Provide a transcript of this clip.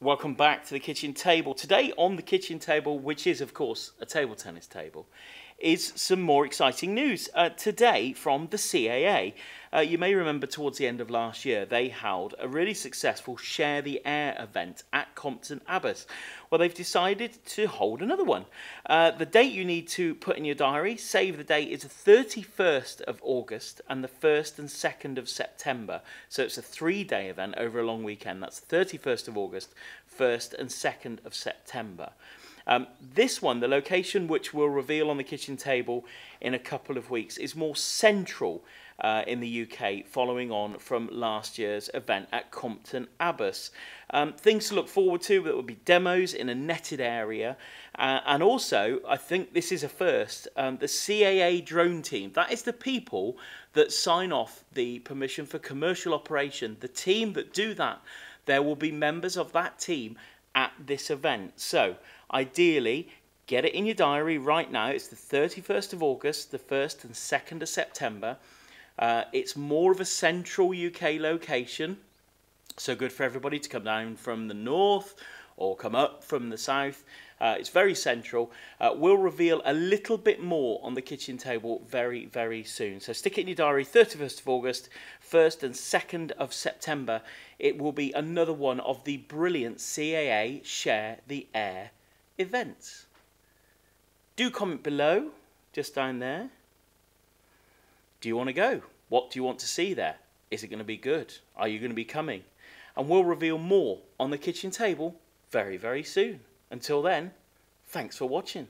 Welcome back to the kitchen table. Today on the kitchen table, which is of course a table tennis table, is some more exciting news. Today from the CAA. You may remember towards the end of last year they held a really successful Share the Air event at Compton Abbas. Well, they've decided to hold another one. The date you need to put in your diary, save the date, is the 31st of August and the 1st and 2nd of September. So it's a 3-day event over a long weekend. That's 31st of August, 1st and 2nd of September. This one, the location which we'll reveal on the kitchen table in a couple of weeks, is more central in the UK, following on from last year's event at Compton Abbas. Things to look forward to: there will be demos in a netted area, and also, I think this is a first, the CAA drone team. That is the people that sign off the permission for commercial operation. The team that do that, there will be members of that team at this event. So ideally, get it in your diary right now. It's the 31st of August, the 1st and 2nd of September. It's more of a central UK location, so good for everybody to come down from the north or come up from the south. It's very central. We'll reveal a little bit more on the kitchen table very, very soon. So stick it in your diary, 31st of August, 1st and 2nd of September. It will be another one of the brilliant CAA Share the Air events. Do comment below, just down there. Do you want to go? What do you want to see there? Is it going to be good? Are you going to be coming? And we'll reveal more on the kitchen table very, very soon. Until then, thanks for watching.